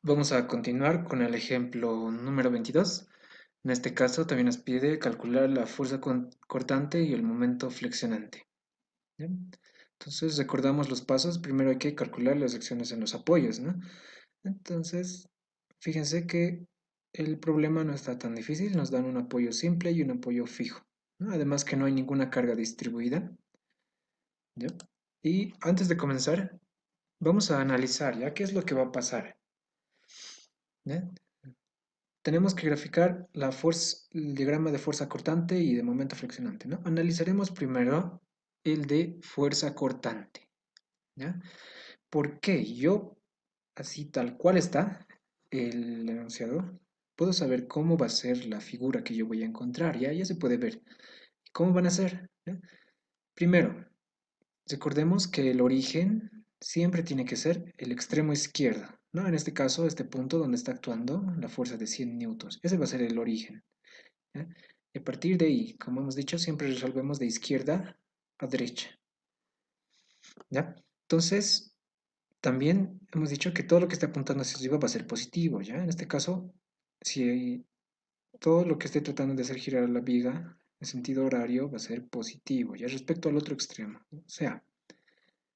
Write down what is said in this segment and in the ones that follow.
Vamos a continuar con el ejemplo número 22. En este caso también nos pide calcular la fuerza cortante y el momento flexionante. ¿Bien? Entonces recordamos los pasos. Primero hay que calcular las acciones en los apoyos, ¿no? Entonces, fíjense que el problema no está tan difícil. Nos dan un apoyo simple y un apoyo fijo, ¿no? Además que no hay ninguna carga distribuida. ¿Ya? Y antes de comenzar, vamos a analizar, ¿ya? ¿Qué es lo que va a pasar? ¿Ya? Tenemos que graficar el diagrama de fuerza cortante y de momento flexionante, ¿no? Analizaremos primero el de fuerza cortante, ¿ya? ¿Por qué? Yo, así tal cual está el enunciado, puedo saber cómo va a ser la figura que yo voy a encontrar, ¿ya? Ya se puede ver. ¿Cómo van a ser? ¿Ya? Primero, recordemos que el origen siempre tiene que ser el extremo izquierdo, ¿no? En este caso, este punto donde está actuando la fuerza de 100 newtons. Ese va a ser el origen. ¿Ya? Y a partir de ahí, como hemos dicho, siempre resolvemos de izquierda a derecha, ¿ya? Entonces, también hemos dicho que todo lo que esté apuntando hacia arriba va a ser positivo, ¿ya? En este caso, si todo lo que esté tratando de hacer girar la viga en sentido horario va a ser positivo, ¿ya? Respecto al otro extremo. O sea,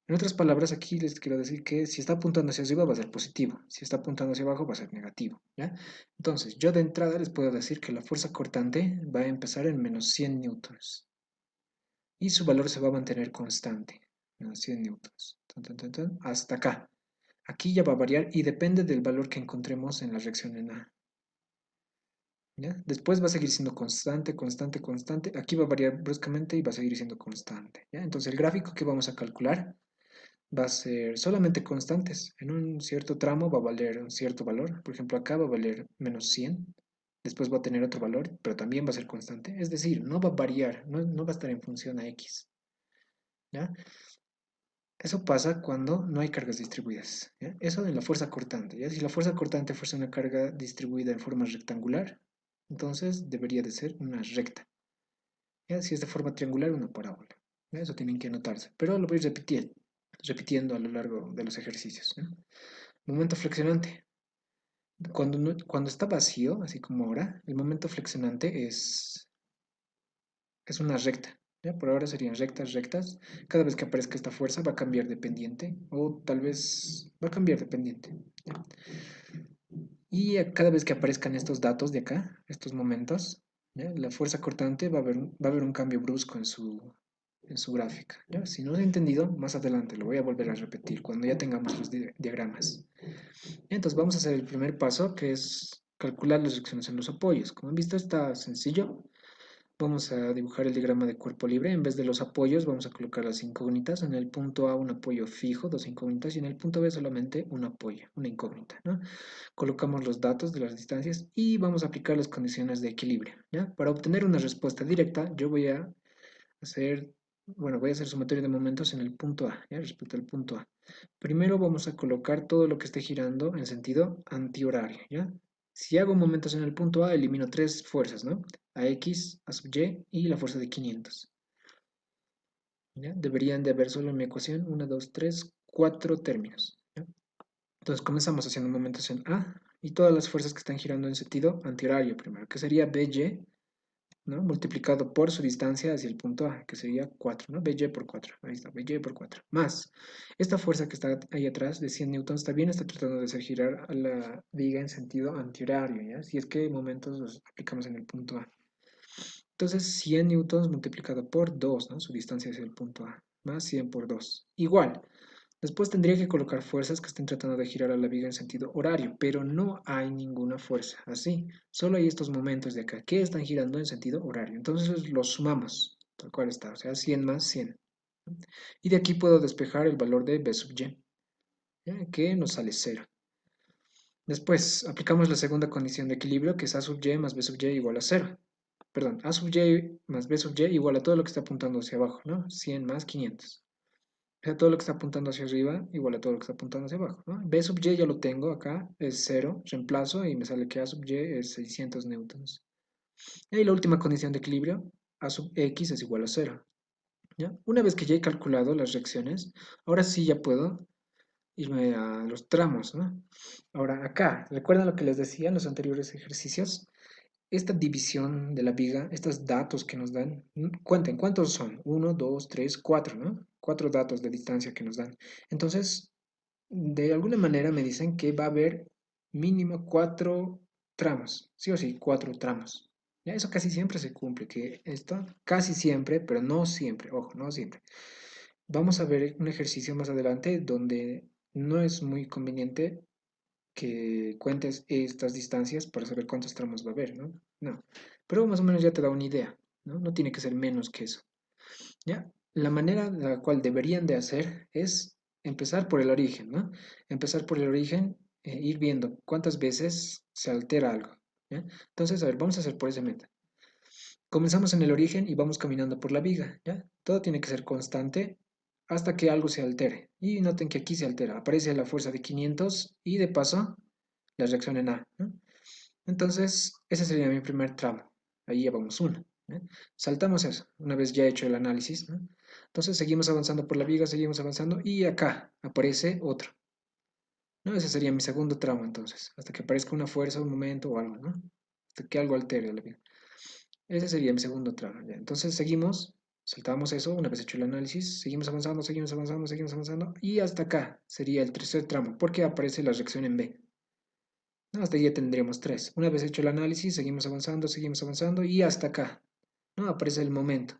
en otras palabras, aquí les quiero decir que si está apuntando hacia arriba va a ser positivo, si está apuntando hacia abajo va a ser negativo, ¿ya? Entonces, yo de entrada les puedo decir que la fuerza cortante va a empezar en menos 100 newtons y su valor se va a mantener constante, menos 100 newtons, hasta acá. Aquí ya va a variar y depende del valor que encontremos en la reacción en A, ¿ya? Después va a seguir siendo constante, constante, constante. Aquí va a variar bruscamente y va a seguir siendo constante, ¿ya? Entonces, el gráfico que vamos a calcular va a ser solamente constantes. En un cierto tramo va a valer un cierto valor. Por ejemplo, acá va a valer menos 100. Después va a tener otro valor, pero también va a ser constante. Es decir, no va a variar, no va a estar en función a X, ¿ya? Eso pasa cuando no hay cargas distribuidas, ¿ya? Eso en la fuerza cortante, ¿ya? Si la fuerza cortante fuese una carga distribuida en forma rectangular, entonces debería de ser una recta, ¿ya? Si es de forma triangular, una parábola, ¿ya? Eso tienen que anotarse, pero lo voy repitiendo a lo largo de los ejercicios, ¿ya? Momento flexionante. Cuando está vacío, así como ahora, el momento flexionante es una recta. ¿Ya? Por ahora serían rectas, rectas. Cada vez que aparezca esta fuerza va a cambiar de pendiente o tal vez va a cambiar de pendiente. ¿Ya? Y cada vez que aparezcan estos datos de acá, estos momentos, ¿ya? La fuerza cortante va a haber un cambio brusco en su gráfica. ¿Ya? Si no lo he entendido, más adelante lo voy a volver a repetir cuando ya tengamos los diagramas. Entonces vamos a hacer el primer paso, que es calcular las reacciones en los apoyos. Como han visto, está sencillo. Vamos a dibujar el diagrama de cuerpo libre. En vez de los apoyos, vamos a colocar las incógnitas. En el punto A un apoyo fijo, dos incógnitas, y en el punto B solamente un apoyo, una incógnita, ¿no? Colocamos los datos de las distancias y vamos a aplicar las condiciones de equilibrio, ¿ya? Para obtener una respuesta directa, yo hacer, voy a hacer sumatoria de momentos en el punto A, ¿ya? Respecto al punto A. Primero vamos a colocar todo lo que esté girando en sentido antihorario, ¿ya? Si hago momentos en el punto A, elimino tres fuerzas, ¿no? A X, A sub Y y la fuerza de 500. ¿Ya? Deberían de haber solo en mi ecuación 1, 2, 3, 4 términos, ¿ya? Entonces comenzamos haciendo momentos en A y todas las fuerzas que están girando en sentido antihorario primero, que sería BY, ¿no? Multiplicado por su distancia hacia el punto A, que sería 4, ¿no? BY por 4, ahí está, BY por 4. Más, esta fuerza que está ahí atrás de 100 newtons también está tratando de hacer girar a la viga en sentido antihorario, ¿ya? Si es que momentos los aplicamos en el punto A. Entonces, 100 newtons multiplicado por 2, ¿no? Su distancia hacia el punto A, más 100 por 2. Igual, después tendría que colocar fuerzas que estén tratando de girar a la viga en sentido horario, pero no hay ninguna fuerza así. Solo hay estos momentos de acá que están girando en sentido horario. Entonces los sumamos, tal cual está, o sea, 100 más 100. Y de aquí puedo despejar el valor de B sub y, ¿ya? Que nos sale 0. Después aplicamos la segunda condición de equilibrio, que es A sub y más B sub y igual a 0. Perdón, A sub y más B sub y igual a todo lo que está apuntando hacia abajo, ¿no? 100 más 500. O sea, todo lo que está apuntando hacia arriba igual a todo lo que está apuntando hacia abajo, ¿no? B sub y ya lo tengo acá, es 0, reemplazo y me sale que A sub y es 600 newtons. Y la última condición de equilibrio, A sub x es igual a 0, ¿ya? Una vez que ya he calculado las reacciones, ahora sí ya puedo irme a los tramos, ¿no? Ahora, acá, ¿recuerdan lo que les decía en los anteriores ejercicios? Esta división de la viga, estos datos que nos dan, cuenten, ¿cuántos son? Uno, 2, 3, 4, ¿no? 4 datos de distancia que nos dan. Entonces, de alguna manera me dicen que va a haber mínimo 4 tramos, sí o sí, 4 tramos. Ya eso casi siempre se cumple, que esto casi siempre, pero no siempre, ojo, no siempre. Vamos a ver un ejercicio más adelante donde no es muy conveniente que cuentes estas distancias para saber cuántos tramos va a haber, ¿no? No, pero más o menos ya te da una idea, ¿no? No tiene que ser menos que eso, ¿ya? La manera en la cual deberían de hacer es empezar por el origen, ¿no? Empezar por el origen, ir viendo cuántas veces se altera algo, ¿ya? Entonces, a ver, vamos a hacer por ese método. Comenzamos en el origen y vamos caminando por la viga, ¿ya? Todo tiene que ser constante hasta que algo se altere. Y noten que aquí se altera. Aparece la fuerza de 500 y de paso la reacción en A, ¿no? Entonces, ese sería mi primer tramo. Ahí llevamos uno, ¿no? Saltamos eso, una vez ya hecho el análisis, ¿no? Entonces seguimos avanzando por la viga, seguimos avanzando y acá aparece otro, ¿no? Ese sería mi segundo tramo entonces, hasta que aparezca una fuerza, un momento o algo, ¿no? Hasta que algo altere la viga. Ese sería mi segundo tramo, ¿ya? Entonces seguimos, saltamos eso, una vez hecho el análisis, seguimos avanzando, seguimos avanzando, seguimos avanzando y hasta acá sería el tercer tramo, porque aparece la reacción en B. ¿No? Hasta ahí ya tendríamos tres. Una vez hecho el análisis, seguimos avanzando y hasta acá, ¿no? Aparece el momento.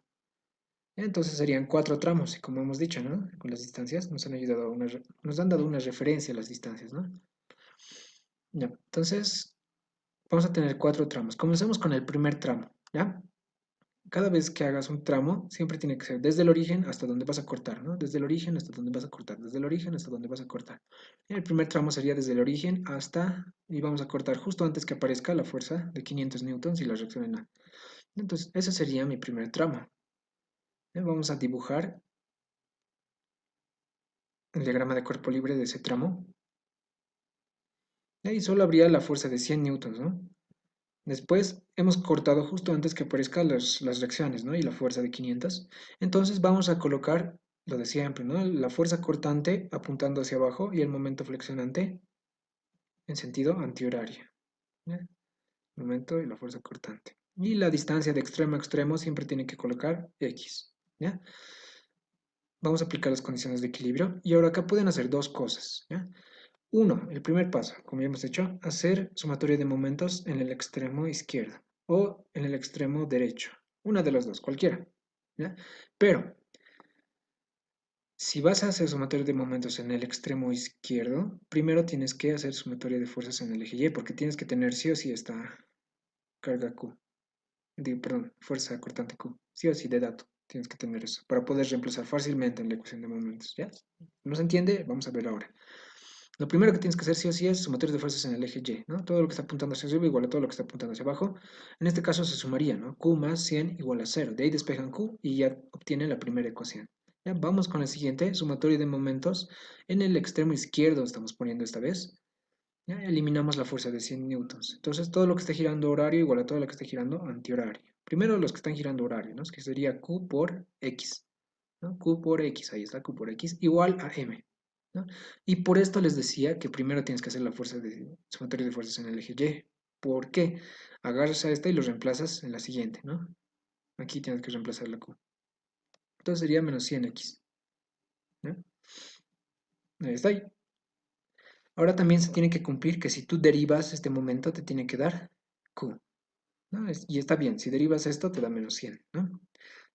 Entonces serían cuatro tramos, y como hemos dicho, ¿no? Con las distancias nos han ayudado nos han dado una referencia a las distancias, ¿no? Ya, entonces vamos a tener cuatro tramos. Comencemos con el primer tramo, ¿ya? Cada vez que hagas un tramo, siempre tiene que ser desde el origen hasta donde vas a cortar, ¿no? Desde el origen hasta donde vas a cortar, desde el origen hasta donde vas a cortar. El primer tramo sería desde el origen hasta, y vamos a cortar justo antes que aparezca la fuerza de 500 newtons y la reacción en A. Entonces, ese sería mi primer tramo. Vamos a dibujar el diagrama de cuerpo libre de ese tramo. Y ahí solo habría la fuerza de 100 newtons, ¿no? Después hemos cortado justo antes que aparezcan las reacciones, ¿no? Y la fuerza de 500. Entonces vamos a colocar lo de siempre, ¿no? La fuerza cortante apuntando hacia abajo y el momento flexionante en sentido antihorario. ¿Ya? Momento y la fuerza cortante. Y la distancia de extremo a extremo siempre tiene que colocar X. ¿Ya? Vamos a aplicar las condiciones de equilibrio. Y ahora acá pueden hacer dos cosas. ¿Ya? Uno, el primer paso, como ya hemos hecho, hacer sumatoria de momentos en el extremo izquierdo o en el extremo derecho. Una de las dos, cualquiera. ¿Ya? Pero, si vas a hacer sumatoria de momentos en el extremo izquierdo, primero tienes que hacer sumatoria de fuerzas en el eje Y, porque tienes que tener sí o sí esta carga Q. Perdón, fuerza cortante Q. Sí o sí de dato. Tienes que tener eso para poder reemplazar fácilmente en la ecuación de momentos. ¿Ya? ¿No se entiende? Vamos a ver ahora. Lo primero que tienes que hacer sí o sí es sumatoria de fuerzas en el eje Y, ¿no? Todo lo que está apuntando hacia arriba igual a todo lo que está apuntando hacia abajo. En este caso se sumaría, ¿no? Q más 100 igual a 0. De ahí despejan Q y ya obtienen la primera ecuación. Ya, vamos con el siguiente, sumatoria de momentos. En el extremo izquierdo estamos poniendo esta vez. Ya, eliminamos la fuerza de 100 newtons. Entonces todo lo que esté girando horario igual a todo lo que esté girando antihorario. Primero los que están girando horario, ¿no? Que sería Q por X, ¿no? Q por X, ahí está Q por X, igual a M. ¿No? Y por esto les decía que primero tienes que hacer la fuerza de sumatoria de fuerzas en el eje Y. ¿Por qué? Agarras a esta y lo reemplazas en la siguiente, ¿no? Aquí tienes que reemplazar la Q. Entonces sería menos 100x. ¿No? Ahí está ahí. Ahora también se tiene que cumplir que si tú derivas este momento te tiene que dar Q. ¿No? Y está bien, si derivas esto te da menos 100, ¿no?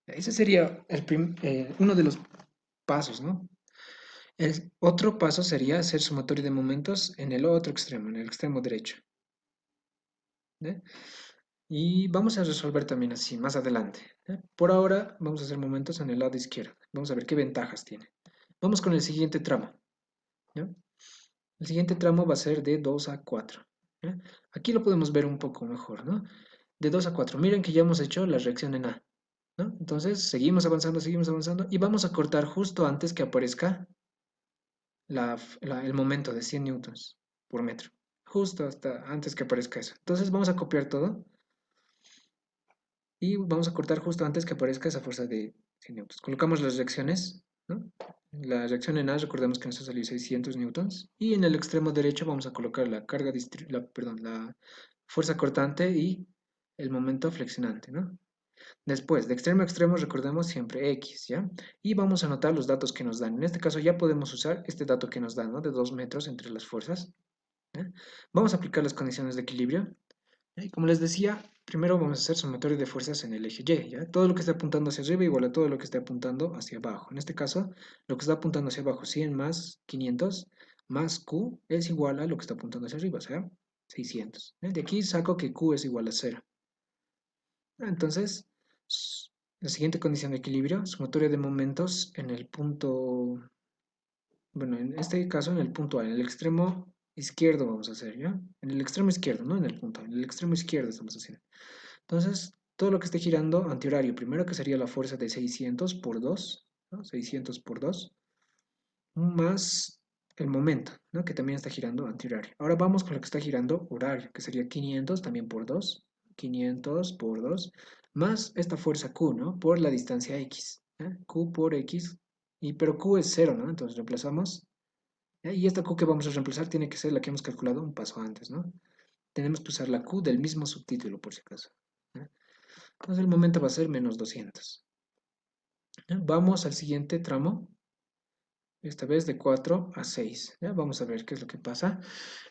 Ese sería uno de los pasos, ¿no? El otro paso sería hacer sumatoria de momentos en el otro extremo, en el extremo derecho. ¿Eh? Y vamos a resolver también así más adelante. ¿Eh? Por ahora vamos a hacer momentos en el lado izquierdo. Vamos a ver qué ventajas tiene. Vamos con el siguiente tramo. ¿Ya? El siguiente tramo va a ser de 2 a 4. ¿Ya? Aquí lo podemos ver un poco mejor, ¿no? De 2 a 4. Miren que ya hemos hecho la reacción en A. ¿No? Entonces seguimos avanzando y vamos a cortar justo antes que aparezca el momento de 100 newtons por metro. Justo hasta antes que aparezca eso. Entonces vamos a copiar todo y vamos a cortar justo antes que aparezca esa fuerza de 100 newtons. Colocamos las reacciones ¿no? La reacción en A, recordemos que nos ha salido 600 newtons. Y en el extremo derecho vamos a colocar la carga, perdón, la fuerza cortante y el momento flexionante, ¿no? Después, de extremo a extremo, recordemos siempre X, ¿ya? Y vamos a anotar los datos que nos dan. En este caso ya podemos usar este dato que nos dan, ¿no? De 2 metros entre las fuerzas. ¿Ya? Vamos a aplicar las condiciones de equilibrio. ¿Ya? Y como les decía, primero vamos a hacer sumatorio de fuerzas en el eje Y, ¿ya? Todo lo que esté apuntando hacia arriba igual a todo lo que esté apuntando hacia abajo. En este caso, lo que está apuntando hacia abajo, 100 más 500 más Q es igual a lo que está apuntando hacia arriba, o sea, 600. ¿Ya? De aquí saco que Q es igual a 0. Entonces, la siguiente condición de equilibrio, sumatoria de momentos en el punto, bueno, en este caso en el punto A, en el extremo izquierdo vamos a hacer, ¿ya? En el extremo izquierdo, no en el punto A, en el extremo izquierdo estamos haciendo. Entonces, todo lo que esté girando antihorario, primero que sería la fuerza de 600 por 2, ¿no? 600 por 2, más el momento, ¿no? Que también está girando antihorario. Ahora vamos con lo que está girando horario, que sería 500 también por 2, 500 por 2, más esta fuerza Q, ¿no? Por la distancia X, ¿eh? Q por X, pero Q es 0, ¿no? Entonces reemplazamos, ¿eh? Y esta Q que vamos a reemplazar tiene que ser la que hemos calculado un paso antes, ¿no? Tenemos que usar la Q del mismo subtítulo, por si acaso, ¿eh? Entonces el momento va a ser menos 200. ¿Ya? Vamos al siguiente tramo, esta vez de 4 a 6. ¿Ya? Vamos a ver qué es lo que pasa.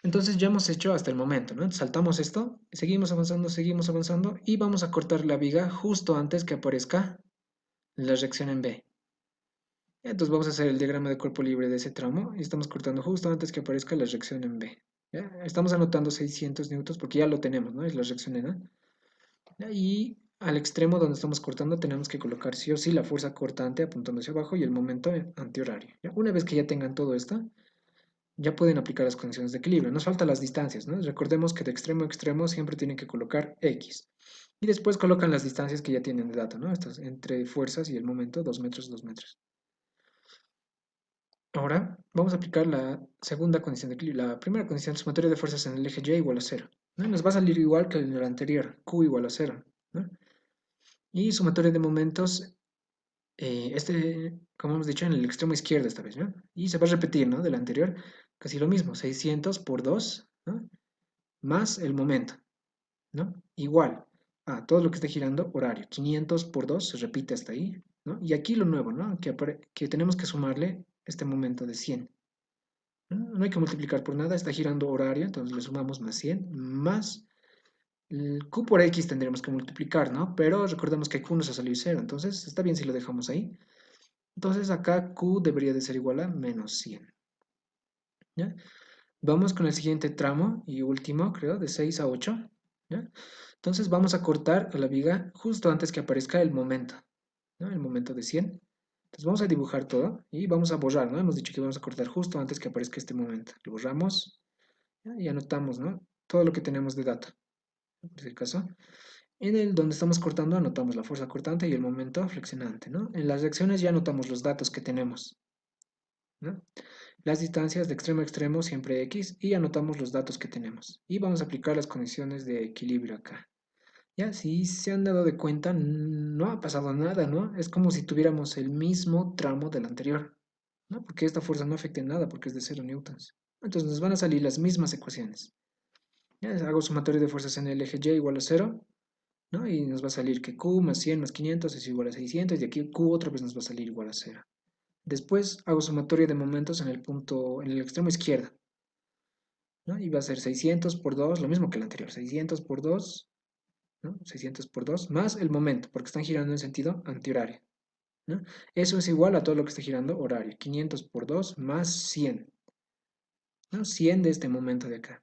Entonces ya hemos hecho hasta el momento, ¿no? Saltamos esto, seguimos avanzando y vamos a cortar la viga justo antes que aparezca la reacción en B. Entonces vamos a hacer el diagrama de cuerpo libre de ese tramo y estamos cortando justo antes que aparezca la reacción en B. ¿Ya? Estamos anotando 600 newtons porque ya lo tenemos, ¿no? Es la reacción en A. Y al extremo donde estamos cortando tenemos que colocar sí o sí la fuerza cortante apuntando hacia abajo y el momento antihorario. ¿Ya? Una vez que ya tengan todo esto, ya pueden aplicar las condiciones de equilibrio. Nos faltan las distancias, ¿no? Recordemos que de extremo a extremo siempre tienen que colocar X. Y después colocan las distancias que ya tienen de dato, ¿no? Estas entre fuerzas y el momento, 2 metros, 2 metros. Ahora vamos a aplicar la segunda condición de equilibrio. La primera condición, sumatoria de fuerzas en el eje Y igual a 0. ¿No? Nos va a salir igual que en el anterior, Q igual a 0. ¿No? Y sumatoria de momentos, como hemos dicho, en el extremo izquierdo esta vez, ¿no? Y se va a repetir, ¿no? Del anterior, casi lo mismo, 600 por 2, ¿no? Más el momento, ¿no? Igual a todo lo que esté girando horario, 500 por 2 se repite hasta ahí, ¿no? Y aquí lo nuevo, ¿no? Que tenemos que sumarle este momento de 100. ¿No? No hay que multiplicar por nada, está girando horario, entonces le sumamos más 100, más el Q por X tendríamos que multiplicar, ¿no? Pero recordemos que Q nos ha salido 0, entonces está bien si lo dejamos ahí. Entonces acá Q debería de ser igual a menos 100. ¿Ya? Vamos con el siguiente tramo y último, creo, de 6 a 8. ¿Ya? Entonces vamos a cortar a la viga justo antes que aparezca el momento, ¿no? El momento de 100. Entonces vamos a dibujar todo y vamos a borrar, ¿no? Hemos dicho que vamos a cortar justo antes que aparezca este momento. Lo borramos, ¿ya? Y anotamos, ¿no? Todo lo que tenemos de dato, por si acaso. En el donde estamos cortando anotamos la fuerza cortante y el momento flexionante, ¿no? En las reacciones ya anotamos los datos que tenemos, ¿no? Las distancias de extremo a extremo siempre X y anotamos los datos que tenemos. Y vamos a aplicar las condiciones de equilibrio acá. Ya, si se han dado de cuenta, no ha pasado nada, ¿no? Es como si tuviéramos el mismo tramo del anterior, ¿no? Porque esta fuerza no afecta en nada porque es de 0 newtons. Entonces nos van a salir las mismas ecuaciones. Ya, hago sumatorio de fuerzas en el eje Y igual a 0, ¿no? Y nos va a salir que Q más 100 más 500 es igual a 600 y aquí Q otra vez nos va a salir igual a 0. Después hago sumatoria de momentos en el punto, en el extremo izquierdo, ¿no? Y va a ser 600 por 2, lo mismo que el anterior, 600 por 2, ¿no? 600 por 2, más el momento, porque están girando en sentido antihorario, ¿no? Eso es igual a todo lo que está girando horario, 500 por 2 más 100, ¿no? 100 de este momento de acá.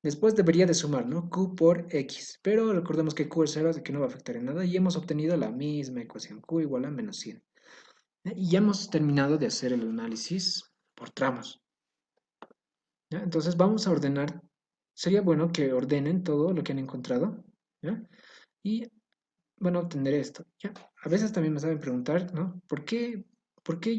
Después debería de sumar, ¿no? Q por X, pero recordemos que Q es 0, así que no va a afectar en nada, y hemos obtenido la misma ecuación, Q igual a menos 100. Y ya hemos terminado de hacer el análisis por tramos. ¿Ya? Entonces vamos a ordenar, sería bueno que ordenen todo lo que han encontrado, ¿ya? Y van a obtener esto, ¿ya? A veces también me saben preguntar, ¿no? ¿Por qué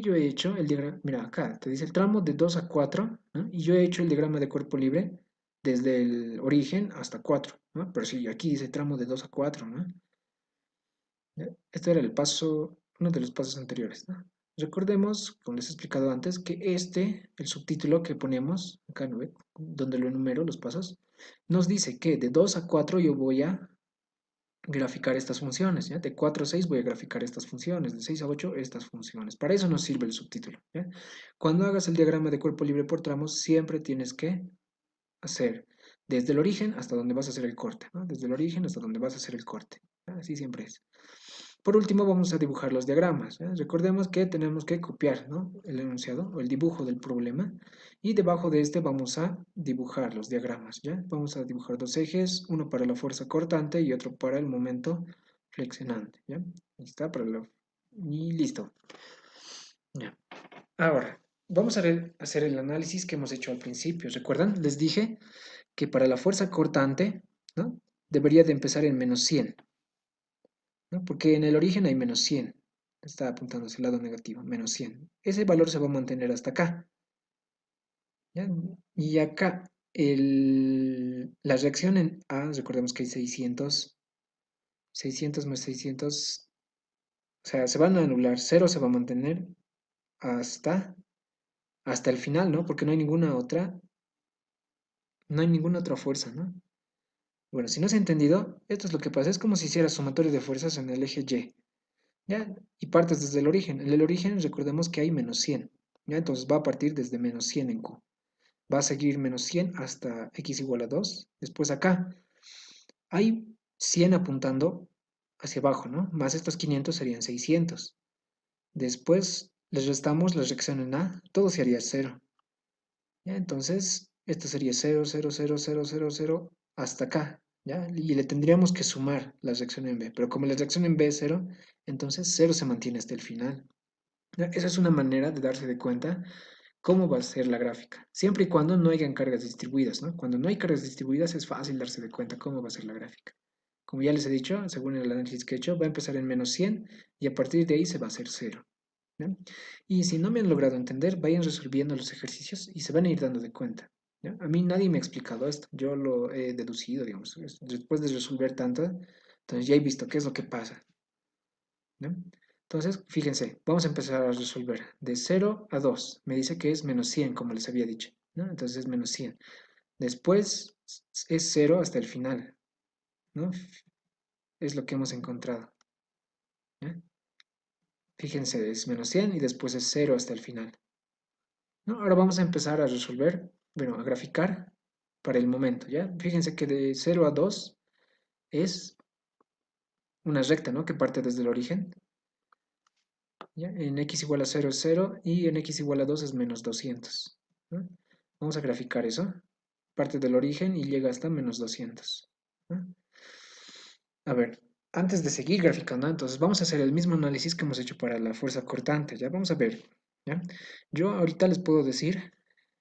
yo he hecho el diagrama? Mira, acá te dice el tramo de 2 a 4, ¿no? Y yo he hecho el diagrama de cuerpo libre desde el origen hasta 4, ¿no? Pero sí, aquí dice tramo de 2 a 4, ¿no? ¿Ya? Este era el paso, uno de los pasos anteriores, ¿no? recordemos, como les he explicado antes, que el subtítulo que ponemos, acá, ¿no ve? Donde lo enumero, los pasos, nos dice que de 2 a 4 yo voy a graficar estas funciones, ¿ya? De 4 a 6 voy a graficar estas funciones, de 6 a 8 estas funciones. Para eso nos sirve el subtítulo, ¿ya? Cuando hagas el diagrama de cuerpo libre por tramos, siempre tienes que hacer desde el origen hasta donde vas a hacer el corte, ¿no? Desde el origen hasta donde vas a hacer el corte. ¿Ya? Así siempre es. Por último, vamos a dibujar los diagramas. ¿Ya? Recordemos que tenemos que copiar, ¿no? El enunciado o el dibujo del problema y debajo de este vamos a dibujar los diagramas. ¿Ya? Vamos a dibujar dos ejes, uno para la fuerza cortante y otro para el momento flexionante. ¿Ya? Ahí está, y listo. ¿Ya? Ahora, vamos a hacer el análisis que hemos hecho al principio. ¿Recuerdan? Les dije que para la fuerza cortante, ¿no? Debería de empezar en -100, ¿no? Porque en el origen hay -100. Está apuntando hacia el lado negativo, -100. Ese valor se va a mantener hasta acá, ¿ya? Y acá, la reacción en A, recordemos que hay 600, 600 más 600, o sea, se van a anular, cero se va a mantener hasta, hasta el final, ¿no? Porque no hay ninguna otra fuerza, ¿no? Bueno, si no se ha entendido, esto es lo que pasa, es como si hicieras sumatorio de fuerzas en el eje Y. ¿Ya? Y partes desde el origen. En el origen recordemos que hay -100, ¿ya? Entonces va a partir desde -100 en Q. Va a seguir -100 hasta x igual a 2. Después acá hay 100 apuntando hacia abajo, ¿no? Más estos 500 serían 600. Después les restamos la reacción en A, todo se haría 0. ¿Ya? Entonces, esto sería 0, 0, 0, 0, 0, 0, hasta acá, ¿ya? Y le tendríamos que sumar la reacción en B, pero como la reacción en B es 0, entonces 0 se mantiene hasta el final. ¿Ya? Esa es una manera de darse de cuenta cómo va a ser la gráfica, siempre y cuando no hayan cargas distribuidas, ¿no? Cuando no hay cargas distribuidas es fácil darse de cuenta cómo va a ser la gráfica. Como ya les he dicho, según el análisis que he hecho, va a empezar en -100 y a partir de ahí se va a hacer 0. ¿Ya? Y si no me han logrado entender, vayan resolviendo los ejercicios y se van a ir dando de cuenta. ¿Ya? A mí nadie me ha explicado esto, yo lo he deducido, digamos, después de resolver tanto, entonces ya he visto qué es lo que pasa. ¿Ya? Entonces, fíjense, vamos a empezar a resolver de 0 a 2. Me dice que es -100, como les había dicho, ¿no? Entonces es -100. Después es 0 hasta el final, ¿no? Es lo que hemos encontrado. ¿Ya? Fíjense, es -100 y después es 0 hasta el final. ¿No? Ahora vamos a empezar a resolver, bueno, a graficar para el momento, ¿ya? Fíjense que de 0 a 2 es una recta, ¿no? Que parte desde el origen, ¿ya? En x igual a 0 es 0 y en x igual a 2 es -200, ¿no? Vamos a graficar eso. Parte del origen y llega hasta -200, ¿no? A ver, antes de seguir graficando, entonces vamos a hacer el mismo análisis que hemos hecho para la fuerza cortante, ¿ya? Vamos a ver, ¿ya? Yo ahorita les puedo decir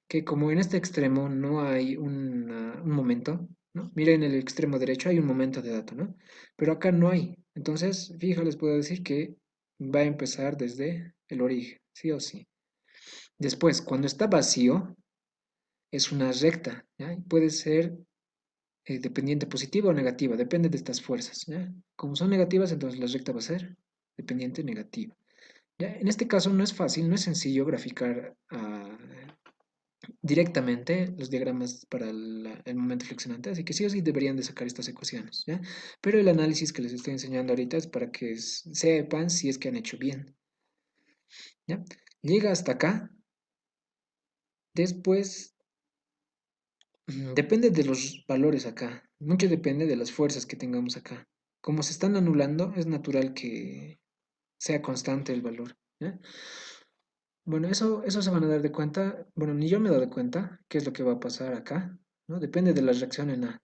que como en este extremo no hay un momento, ¿no? Miren, en el extremo derecho hay un momento de dato, ¿no? Pero acá no hay. Entonces, fijo, les puedo decir que va a empezar desde el origen, sí o sí. Después, cuando está vacío, es una recta, ¿ya? Y puede ser dependiente positiva o negativa, depende de estas fuerzas, ¿ya? Como son negativas, entonces la recta va a ser dependiente negativa. ¿Ya? En este caso no es fácil, no es sencillo graficar directamente los diagramas para el momento flexionante, así que sí o sí deberían de sacar estas ecuaciones, ¿ya? Pero el análisis que les estoy enseñando ahorita es para que sepan si es que han hecho bien, ¿ya? Llega hasta acá, después depende de los valores acá, mucho depende de las fuerzas que tengamos acá. Como se están anulando, es natural que sea constante el valor, ¿ya? Bueno, eso se van a dar de cuenta, bueno, ni yo me he dado cuenta qué es lo que va a pasar acá, ¿no? Depende de la reacción en A,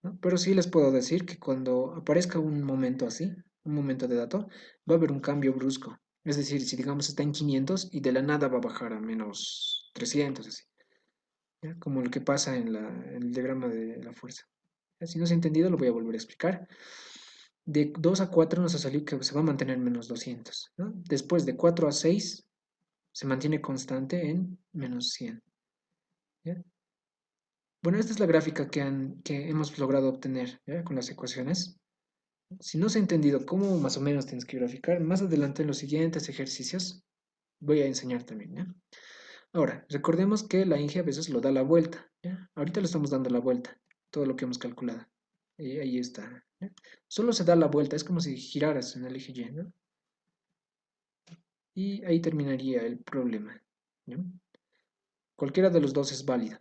¿no? Pero sí les puedo decir que cuando aparezca un momento así, un momento de dato, va a haber un cambio brusco. Es decir, si digamos está en 500 y de la nada va a bajar a -300, así, ¿ya? Como lo que pasa en el diagrama de la fuerza. ¿Ya? Si no se ha entendido, lo voy a volver a explicar. De 2 a 4 nos ha salido que se va a mantener en -200, ¿no? Después de 4 a 6 se mantiene constante en -100. ¿Ya? Bueno, esta es la gráfica que hemos logrado obtener, ¿ya? Con las ecuaciones. Si no se ha entendido cómo más o menos tienes que graficar, más adelante en los siguientes ejercicios voy a enseñar también, ¿ya? Ahora, recordemos que la Inge a veces lo da la vuelta, ¿ya? Ahorita le estamos dando la vuelta, todo lo que hemos calculado. Y ahí está, ¿ya? Solo se da la vuelta, es como si giraras en el eje Y, ¿no? Y ahí terminaría el problema, ¿ya? Cualquiera de los dos es válido.